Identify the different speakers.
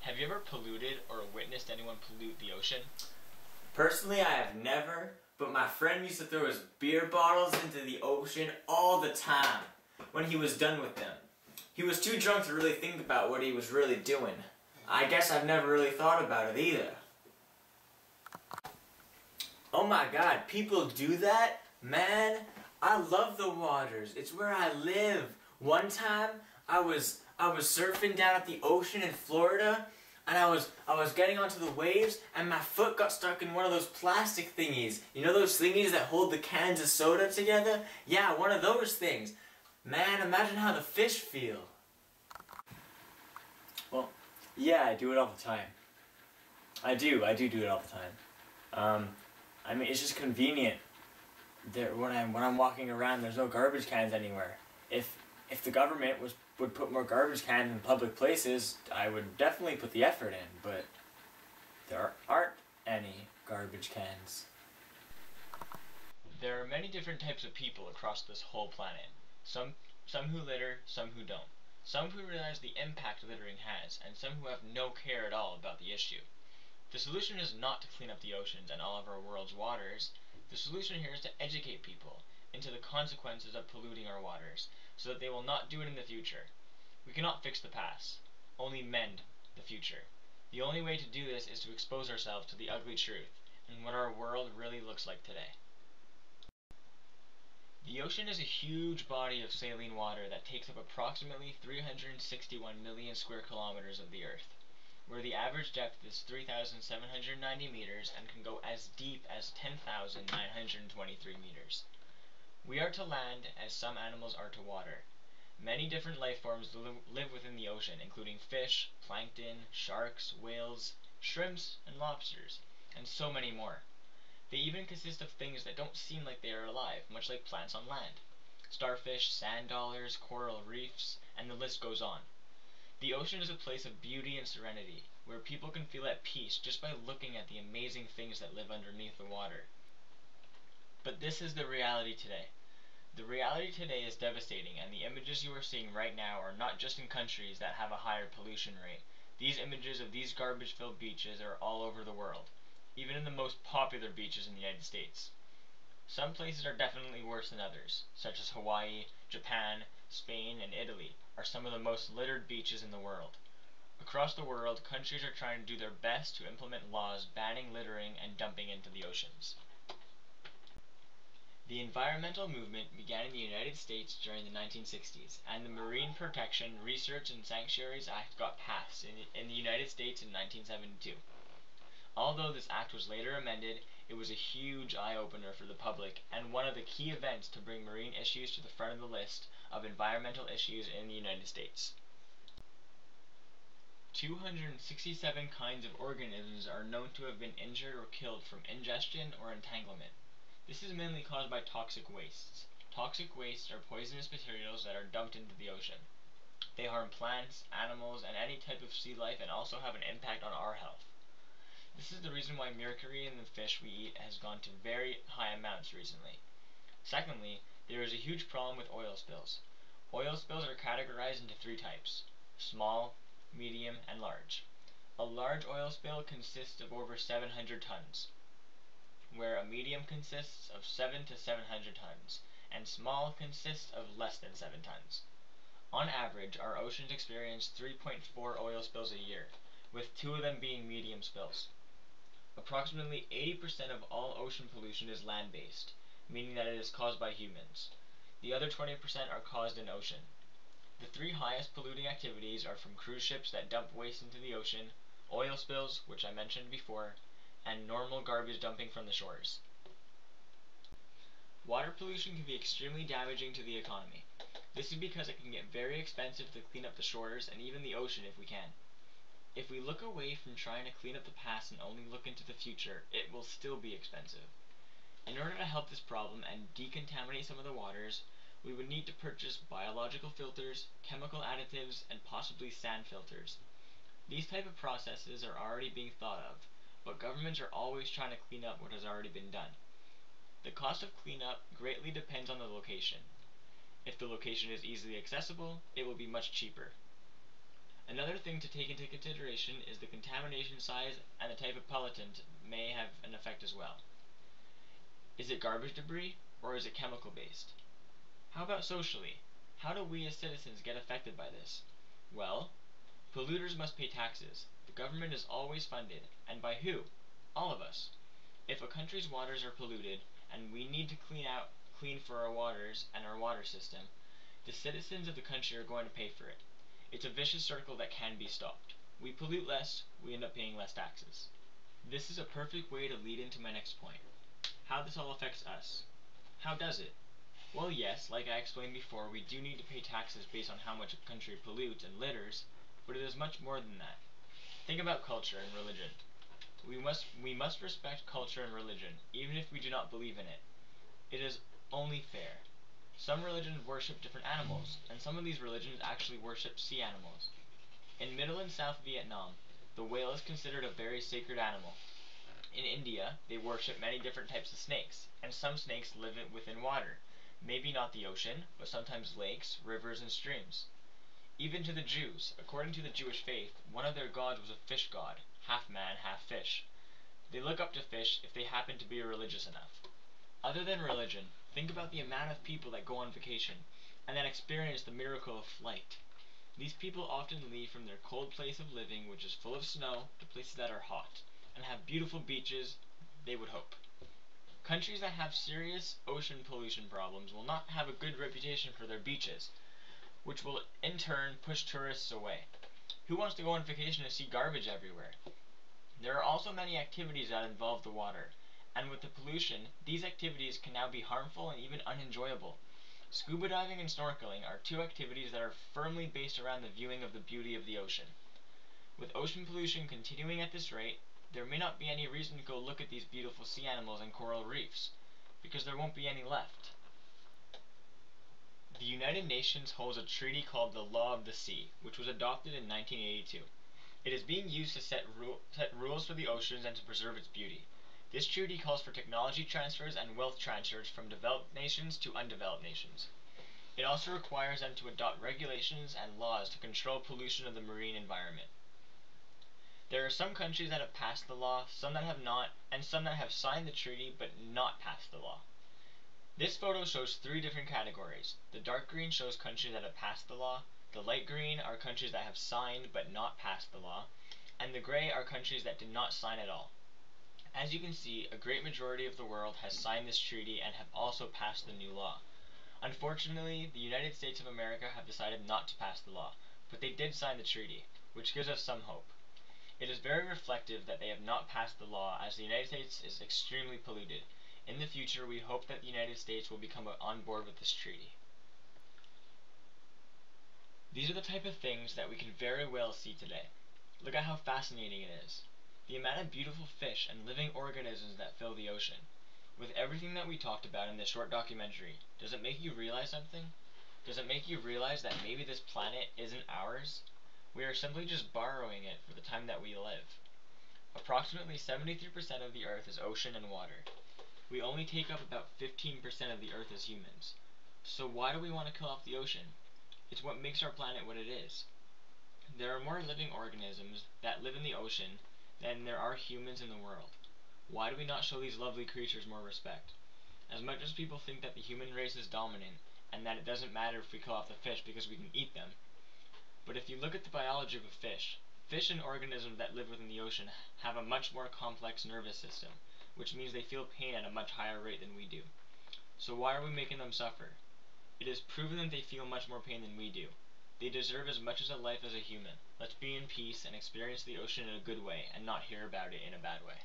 Speaker 1: Have you ever polluted or witnessed anyone pollute the ocean?
Speaker 2: Personally, I have never, but my friend used to throw his beer bottles into the ocean all the time when he was done with them. He was too drunk to really think about what he was really doing. I guess I've never really thought about it either. Oh my god, people do that? Man, I love the waters. It's where I live. One time, I was surfing down at the ocean in Florida, and I was getting onto the waves, and my foot got stuck in one of those plastic thingies. You know those thingies that hold the cans of soda together? Yeah, one of those things. Man, imagine how the fish feel. Well, yeah, I do it all the time. I do it all the time. I mean, it's just convenient. When I'm walking around, there's no garbage cans anywhere. If the government would put more garbage cans in public places, I would definitely put the effort in, but there aren't any garbage cans.
Speaker 1: There are many different types of people across this whole planet. Some who litter, some who don't. Some who realize the impact littering has, and some who have no care at all about the issue. The solution is not to clean up the oceans and all of our world's waters. The solution here is to educate people into the consequences of polluting our waters, so that they will not do it in the future. We cannot fix the past, only mend the future. The only way to do this is to expose ourselves to the ugly truth, and what our world really looks like today. The ocean is a huge body of saline water that takes up approximately 361 million square kilometers of the Earth, where the average depth is 3,790 meters and can go as deep as 10,923 meters. We are to land as some animals are to water. Many different life forms live within the ocean, including fish, plankton, sharks, whales, shrimps, and lobsters, and so many more. They even consist of things that don't seem like they are alive, much like plants on land. Starfish, sand dollars, coral reefs, and the list goes on. The ocean is a place of beauty and serenity, where people can feel at peace just by looking at the amazing things that live underneath the water. But this is the reality today. The reality today is devastating, and the images you are seeing right now are not just in countries that have a higher pollution rate. These images of these garbage-filled beaches are all over the world, even in the most popular beaches in the United States. Some places are definitely worse than others, such as Hawaii, Japan, Spain, and Italy are some of the most littered beaches in the world. Across the world, countries are trying to do their best to implement laws banning littering and dumping into the oceans. The environmental movement began in the United States during the 1960s, and the Marine Protection, Research, and Sanctuaries Act got passed in the United States in 1972. Although this act was later amended, it was a huge eye-opener for the public and one of the key events to bring marine issues to the front of the list of environmental issues in the United States. 267 kinds of organisms are known to have been injured or killed from ingestion or entanglement. This is mainly caused by toxic wastes. Toxic wastes are poisonous materials that are dumped into the ocean. They harm plants, animals, and any type of sea life and also have an impact on our health. This is the reason why mercury in the fish we eat has gone to very high amounts recently. Secondly, there is a huge problem with oil spills. Oil spills are categorized into three types: small, medium, and large. A large oil spill consists of over 700 tons, where a medium consists of 7 to 700 tons, and small consists of less than 7 tons. On average, our oceans experience 3.4 oil spills a year, with 2 of them being medium spills. Approximately 80% of all ocean pollution is land-based, meaning that it is caused by humans. The other 20% are caused in ocean. The 3 highest polluting activities are from cruise ships that dump waste into the ocean, oil spills, which I mentioned before, and normal garbage dumping from the shores. Water pollution can be extremely damaging to the economy. This is because it can get very expensive to clean up the shores and even the ocean if we can. If we look away from trying to clean up the past and only look into the future, it will still be expensive. In order to help this problem and decontaminate some of the waters, we would need to purchase biological filters, chemical additives, and possibly sand filters. These type of processes are already being thought of, but governments are always trying to clean up what has already been done. The cost of cleanup greatly depends on the location. If the location is easily accessible, it will be much cheaper. Another thing to take into consideration is the contamination size and the type of pollutant may have an effect as well. Is it garbage debris or is it chemical based? How about socially? How do we as citizens get affected by this? Well, polluters must pay taxes. The government is always funded, and by who? All of us. If a country's waters are polluted and we need to clean for our waters and our water system, the citizens of the country are going to pay for it. It's a vicious circle that can be stopped. We pollute less, we end up paying less taxes. This is a perfect way to lead into my next point. How this all affects us. How does it? Well, yes, like I explained before, we do need to pay taxes based on how much a country pollutes and litters, but it is much more than that. Think about culture and religion. We must respect culture and religion, even if we do not believe in it. It is only fair. Some religions worship different animals, and some of these religions actually worship sea animals. In Middle and South Vietnam, the whale is considered a very sacred animal. In India, they worship many different types of snakes, and some snakes live within water. Maybe not the ocean, but sometimes lakes, rivers, and streams. Even to the Jews, according to the Jewish faith, one of their gods was a fish god, half man, half fish. They look up to fish if they happen to be religious enough. Other than religion, think about the amount of people that go on vacation and then experience the miracle of flight. These people often leave from their cold place of living, which is full of snow, to places that are hot and have beautiful beaches, they would hope. Countries that have serious ocean pollution problems will not have a good reputation for their beaches, which will in turn push tourists away. Who wants to go on vacation and see garbage everywhere? There are also many activities that involve the water, and with the pollution, these activities can now be harmful and even unenjoyable. Scuba diving and snorkeling are two activities that are firmly based around the viewing of the beauty of the ocean. With ocean pollution continuing at this rate, there may not be any reason to go look at these beautiful sea animals and coral reefs, because there won't be any left. The United Nations holds a treaty called the Law of the Sea, which was adopted in 1982. It is being used to set rules for the oceans and to preserve its beauty. This treaty calls for technology transfers and wealth transfers from developed nations to undeveloped nations. It also requires them to adopt regulations and laws to control pollution of the marine environment. There are some countries that have passed the law, some that have not, and some that have signed the treaty but not passed the law. This photo shows three different categories. The dark green shows countries that have passed the law, the light green are countries that have signed but not passed the law, and the gray are countries that did not sign at all. As you can see, a great majority of the world has signed this treaty and have also passed the new law. Unfortunately, the United States of America have decided not to pass the law, but they did sign the treaty, which gives us some hope. It is very reflective that they have not passed the law, as the United States is extremely polluted. In the future, we hope that the United States will become on board with this treaty. These are the type of things that we can very well see today. Look at how fascinating it is. The amount of beautiful fish and living organisms that fill the ocean. With everything that we talked about in this short documentary, does it make you realize something? Does it make you realize that maybe this planet isn't ours? We are simply just borrowing it for the time that we live. Approximately 73% of the Earth is ocean and water. We only take up about 15% of the Earth as humans. So why do we want to kill off the ocean? It's what makes our planet what it is. There are more living organisms that live in the ocean than there are humans in the world. Why do we not show these lovely creatures more respect? As much as people think that the human race is dominant, and that it doesn't matter if we kill off the fish because we can eat them, but if you look at the biology of a fish, fish and organisms that live within the ocean have a much more complex nervous system, which means they feel pain at a much higher rate than we do. So why are we making them suffer? It is proven that they feel much more pain than we do. They deserve as much as a life as a human. Let's be in peace and experience the ocean in a good way, and not hear about it in a bad way.